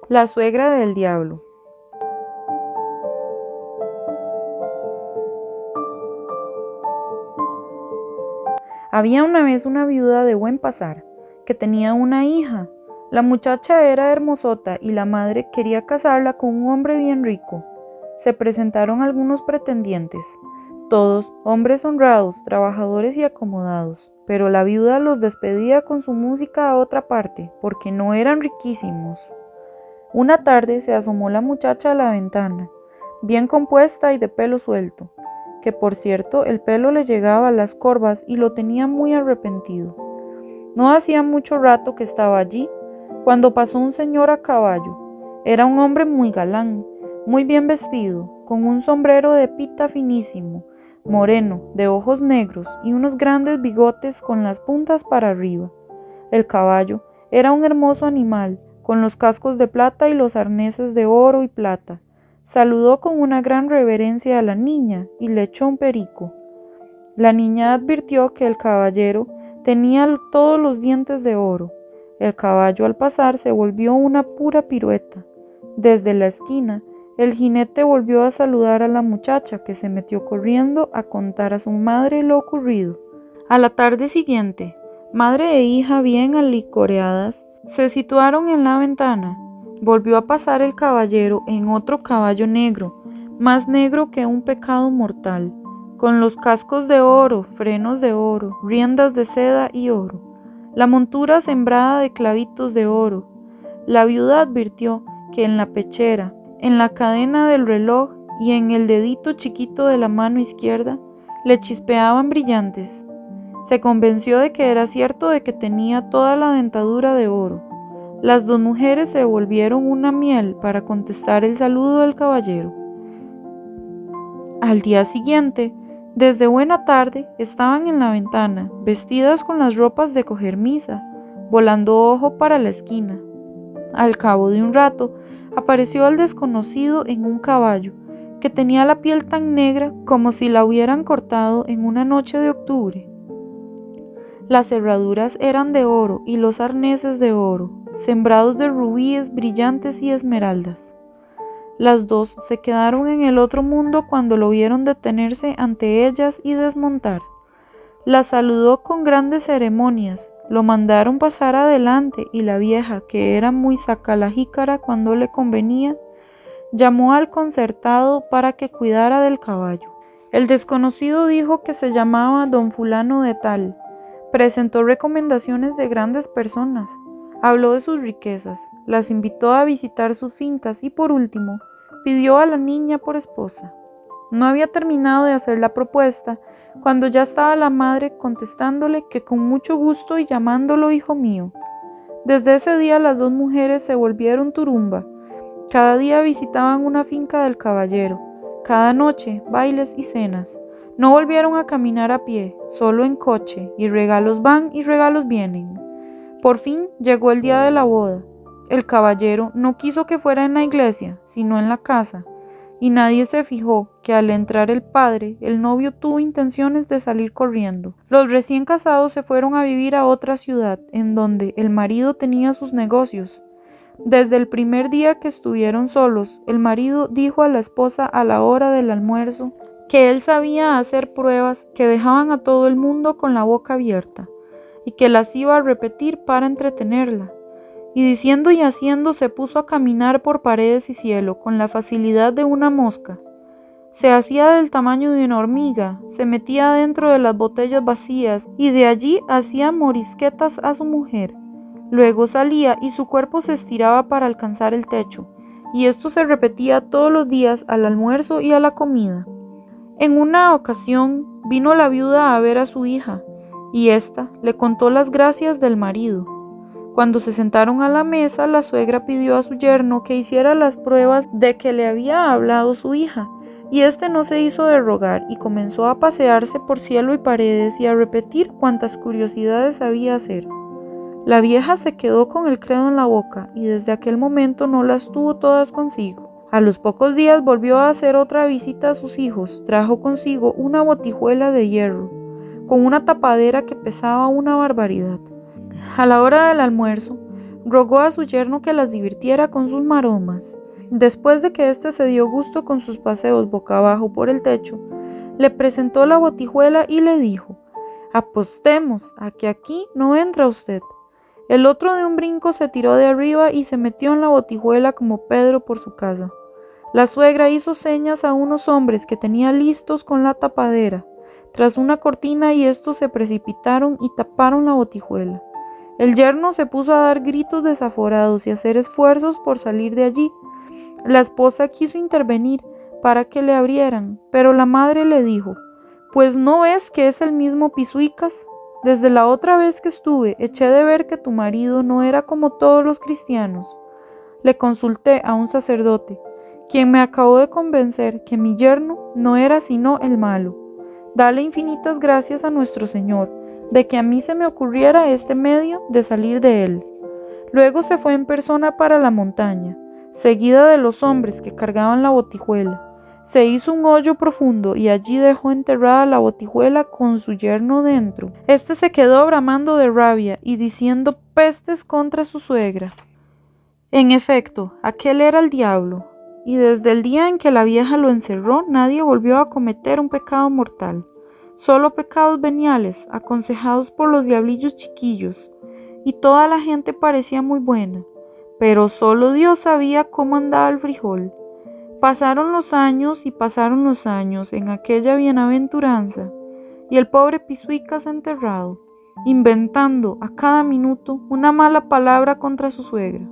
La suegra del diablo. Había una vez una viuda de buen pasar, que tenía una hija. La muchacha era hermosota y la madre quería casarla con un hombre bien rico. Se presentaron algunos pretendientes, todos hombres honrados, trabajadores y acomodados, pero la viuda los despedía con su música a otra parte, porque no eran riquísimos. Una tarde se asomó la muchacha a la ventana, bien compuesta y de pelo suelto, que por cierto el pelo le llegaba a las corvas y lo tenía muy arrepentido. No hacía mucho rato que estaba allí, cuando pasó un señor a caballo. Era un hombre muy galán, muy bien vestido, con un sombrero de pita finísimo, moreno, de ojos negros y unos grandes bigotes con las puntas para arriba. El caballo era un hermoso animal, con los cascos de plata y los arneses de oro y plata. Saludó con una gran reverencia a la niña y le echó un perico. La niña advirtió que el caballero tenía todos los dientes de oro. El caballo al pasar se volvió una pura pirueta. Desde la esquina, el jinete volvió a saludar a la muchacha, que se metió corriendo a contar a su madre lo ocurrido. A la tarde siguiente, madre e hija bien alicoreadas, se situaron en la ventana. Volvió a pasar el caballero en otro caballo negro, más negro que un pecado mortal, con los cascos de oro, frenos de oro, riendas de seda y oro, la montura sembrada de clavitos de oro. La viuda advirtió que en la pechera, en la cadena del reloj y en el dedito chiquito de la mano izquierda le chispeaban brillantes. Se convenció de que era cierto de que tenía toda la dentadura de oro. Las dos mujeres se volvieron una miel para contestar el saludo del caballero. Al día siguiente, desde buena tarde, estaban en la ventana, vestidas con las ropas de coger misa, volando ojo para la esquina. Al cabo de un rato, apareció el desconocido en un caballo, que tenía la piel tan negra como si la hubieran cortado en una noche de octubre. Las cerraduras eran de oro y los arneses de oro, sembrados de rubíes brillantes y esmeraldas. Las dos se quedaron en el otro mundo cuando lo vieron detenerse ante ellas y desmontar. La saludó con grandes ceremonias, lo mandaron pasar adelante y la vieja, que era muy saca la jícara cuando le convenía, llamó al concertado para que cuidara del caballo. El desconocido dijo que se llamaba don fulano de tal. Presentó recomendaciones de grandes personas, habló de sus riquezas, las invitó a visitar sus fincas y por último, pidió a la niña por esposa. No había terminado de hacer la propuesta cuando ya estaba la madre contestándole que con mucho gusto y llamándolo hijo mío. Desde ese día las dos mujeres se volvieron turumba. Cada día visitaban una finca del caballero, cada noche bailes y cenas. No volvieron a caminar a pie, solo en coche, y regalos van y regalos vienen. Por fin llegó el día de la boda. El caballero no quiso que fuera en la iglesia, sino en la casa, y nadie se fijó que al entrar el padre, el novio tuvo intenciones de salir corriendo. Los recién casados se fueron a vivir a otra ciudad, en donde el marido tenía sus negocios. Desde el primer día que estuvieron solos, el marido dijo a la esposa a la hora del almuerzo que él sabía hacer pruebas que dejaban a todo el mundo con la boca abierta, y que las iba a repetir para entretenerla. Y diciendo y haciendo se puso a caminar por paredes y cielo con la facilidad de una mosca. Se hacía del tamaño de una hormiga, se metía dentro de las botellas vacías y de allí hacía morisquetas a su mujer. Luego salía y su cuerpo se estiraba para alcanzar el techo, y esto se repetía todos los días al almuerzo y a la comida. En una ocasión vino la viuda a ver a su hija, y ésta le contó las gracias del marido. Cuando se sentaron a la mesa, la suegra pidió a su yerno que hiciera las pruebas de que le había hablado su hija, y éste no se hizo de rogar y comenzó a pasearse por cielo y paredes y a repetir cuantas curiosidades sabía hacer. La vieja se quedó con el credo en la boca y desde aquel momento no las tuvo todas consigo. A los pocos días volvió a hacer otra visita a sus hijos. Trajo consigo una botijuela de hierro, con una tapadera que pesaba una barbaridad. A la hora del almuerzo, Rogó a su yerno que las divirtiera con sus maromas. Después de que éste se dio gusto con sus paseos boca abajo por el techo, le presentó la botijuela y le dijo: «Apostemos a que aquí no entra usted». El otro de un brinco se tiró de arriba y se metió en la botijuela como Pedro por su casa. La suegra hizo señas a unos hombres que tenía listos con la tapadera tras una cortina y estos se precipitaron y taparon la botijuela. El yerno se puso a dar gritos desaforados y a hacer esfuerzos por salir de allí. La esposa quiso intervenir para que le abrieran, pero la madre le dijo: «Pues no ves que es el mismo Pisuicas. Desde la otra vez que estuve, eché de ver que tu marido no era como todos los cristianos. Le consulté a un sacerdote, quien me acabó de convencer que mi yerno no era sino el malo. Dale infinitas gracias a nuestro Señor, de que a mí se me ocurriera este medio de salir de él». Luego se fue en persona para la montaña, seguida de los hombres que cargaban la botijuela. Se hizo un hoyo profundo y allí dejó enterrada la botijuela con su yerno dentro. Este se quedó bramando de rabia y diciendo pestes contra su suegra. En efecto, aquel era el diablo, y desde el día en que la vieja lo encerró, nadie volvió a cometer un pecado mortal, solo pecados veniales, aconsejados por los diablillos chiquillos, y toda la gente parecía muy buena, pero solo Dios sabía cómo andaba el frijol. Pasaron los años y pasaron los años en aquella bienaventuranza, y el pobre Pisuicas enterrado, inventando a cada minuto una mala palabra contra su suegra.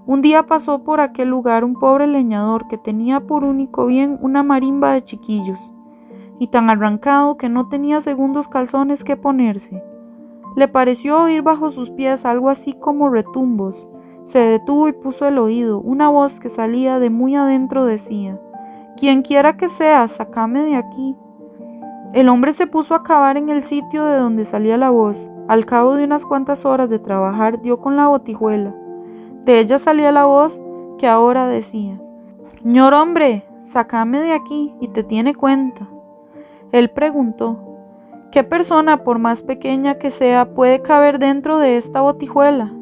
Un día pasó por aquel lugar un pobre leñador que tenía por único bien una marimba de chiquillos, y tan arrancado que no tenía segundos calzones que ponerse. Le pareció oír bajo sus pies algo así como retumbos. Se detuvo y puso el oído. Una voz que salía de muy adentro decía: «Quien quiera que sea, sácame de aquí». El hombre se puso a cavar en el sitio de donde salía la voz. Al cabo de unas cuantas horas de trabajar, dio con la botijuela. De ella salía la voz que ahora decía: «Ñor hombre, sácame de aquí y te tiene cuenta». Él preguntó: «¿Qué persona, por más pequeña que sea, puede caber dentro de esta botijuela?».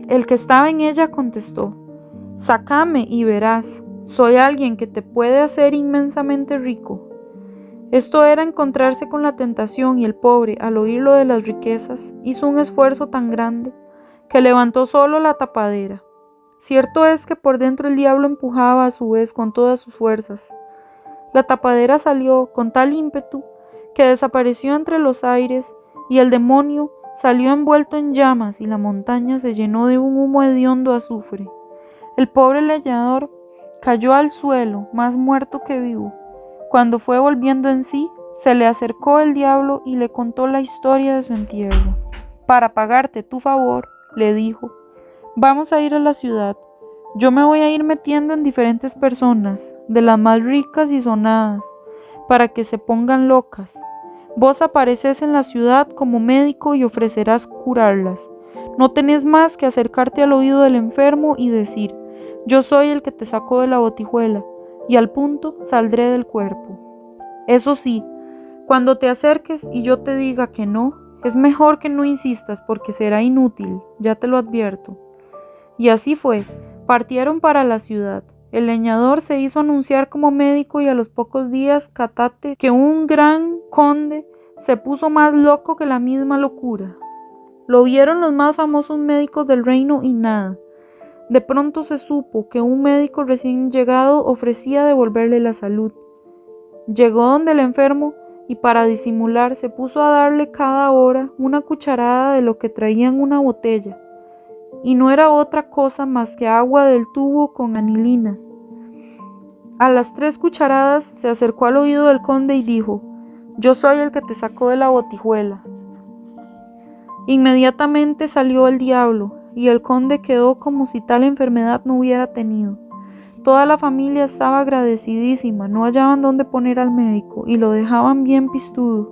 El que estaba en ella contestó: «Sácame y verás, soy alguien que te puede hacer inmensamente rico». Esto era encontrarse con la tentación, y el pobre, al oír lo de las riquezas, hizo un esfuerzo tan grande que levantó solo la tapadera. Cierto es que por dentro el diablo empujaba a su vez con todas sus fuerzas. La tapadera salió con tal ímpetu que desapareció entre los aires, y el demonio salió envuelto en llamas y la montaña se llenó de un humo hediondo azufre. El pobre leñador cayó al suelo, más muerto que vivo. Cuando fue volviendo en sí, se le acercó el diablo y le contó la historia de su entierro. «Para pagarte tu favor», le dijo, «vamos a ir a la ciudad. Yo me voy a ir metiendo en diferentes personas, de las más ricas y sonadas, para que se pongan locas. Vos apareces en la ciudad como médico y ofrecerás curarlas. No tenés más que acercarte al oído del enfermo y decir: yo soy el que te sacó de la botijuela, y al punto saldré del cuerpo. Eso sí, cuando te acerques y yo te diga que no, es mejor que no insistas porque será inútil, ya te lo advierto». Y así fue. Partieron para la ciudad. El leñador se hizo anunciar como médico y a los pocos días catate que un gran conde se puso más loco que la misma locura. Lo vieron los más famosos médicos del reino y nada. De pronto se supo que un médico recién llegado ofrecía devolverle la salud. Llegó donde el enfermo y para disimular se puso a darle cada hora una cucharada de lo que traía en una botella. Y no era otra cosa más que agua del tubo con anilina. A las 3 cucharadas se acercó al oído del conde y dijo: yo soy el que te sacó de la botijuela. Inmediatamente salió el diablo, y el conde quedó como si tal enfermedad no hubiera tenido. Toda la familia estaba agradecidísima, no hallaban dónde poner al médico, y lo dejaban bien pistudo.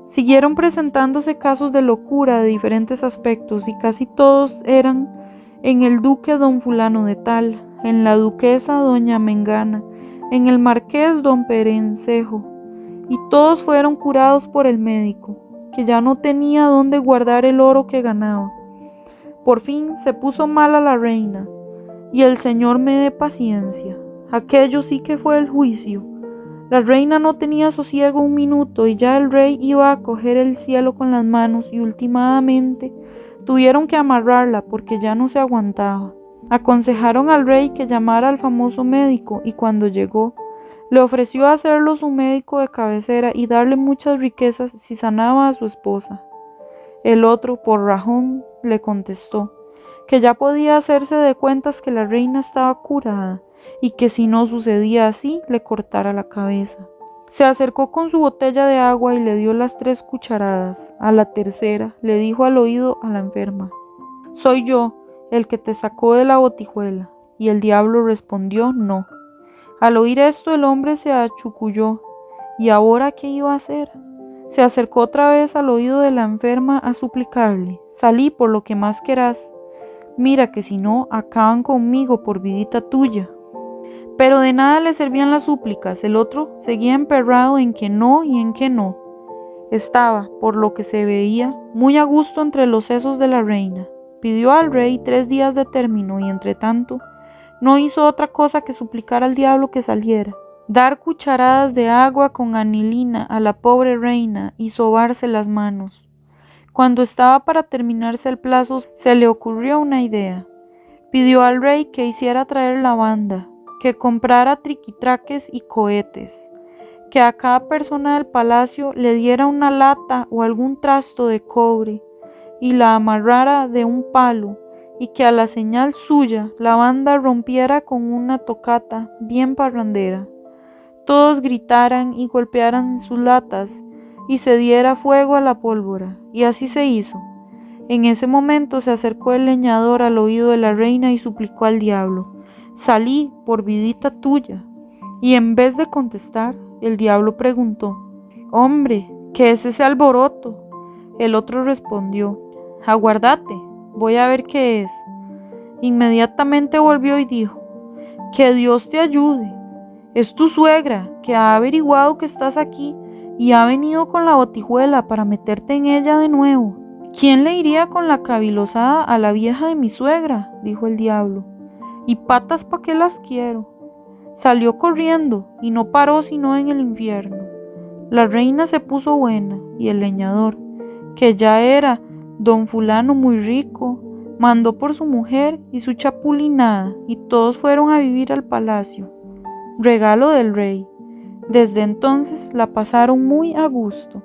Siguieron presentándose casos de locura de diferentes aspectos, y casi todos eran en el duque don fulano de tal, en la duquesa doña Mengana, en el marqués don Perencejo, y todos fueron curados por el médico, que ya no tenía dónde guardar el oro que ganaba. Por fin se puso mala la reina, y el Señor me dé paciencia. Aquello sí que fue el juicio. La reina no tenía sosiego un minuto y ya el rey iba a coger el cielo con las manos y últimamente tuvieron que amarrarla porque ya no se aguantaba. Aconsejaron al rey que llamara al famoso médico y cuando llegó, le ofreció hacerlo su médico de cabecera y darle muchas riquezas si sanaba a su esposa. El otro, por rajón, le contestó que ya podía hacerse de cuentas que la reina estaba curada y que si no sucedía así, le cortara la cabeza. Se acercó con su botella de agua y le dio las 3 cucharadas. A la tercera le dijo al oído a la enferma: «Soy yo, el que te sacó de la botijuela». Y el diablo respondió: «No». Al oír esto el hombre se achuculló. ¿Y ahora qué iba a hacer? Se acercó otra vez al oído de la enferma a suplicarle: «Salí por lo que más querás. Mira que si no, acaban conmigo por vidita tuya». Pero de nada le servían las súplicas, el otro seguía emperrado en que no y en que no. Estaba, por lo que se veía, muy a gusto entre los sesos de la reina. Pidió al rey 3 días de término y entre tanto no hizo otra cosa que suplicar al diablo que saliera, dar cucharadas de agua con anilina a la pobre reina y sobarse las manos. Cuando estaba para terminarse el plazo, se le ocurrió una idea. Pidió al rey que hiciera traer lavanda, que comprara triquitraques y cohetes, que a cada persona del palacio le diera una lata o algún trasto de cobre y la amarrara de un palo, y que a la señal suya la banda rompiera con una tocata bien parrandera. Todos gritaran y golpearan sus latas y se diera fuego a la pólvora, y así se hizo. En ese momento se acercó el leñador al oído de la reina y suplicó al diablo: «Salí por vidita tuya». Y en vez de contestar, el diablo preguntó: «Hombre, ¿qué es ese alboroto?». El otro respondió: «Aguardate, voy a ver qué es». Inmediatamente volvió y dijo: «Que Dios te ayude. Es tu suegra, que ha averiguado que estás aquí y ha venido con la botijuela para meterte en ella de nuevo». «¿Quién le iría con la cavilosada a la vieja de mi suegra?», dijo el diablo. «Y patas pa' qué las quiero». Salió corriendo y no paró sino en el infierno. La reina se puso buena y el leñador, que ya era don fulano muy rico, mandó por su mujer y su chapulinada y todos fueron a vivir al palacio, regalo del rey. Desde entonces la pasaron muy a gusto.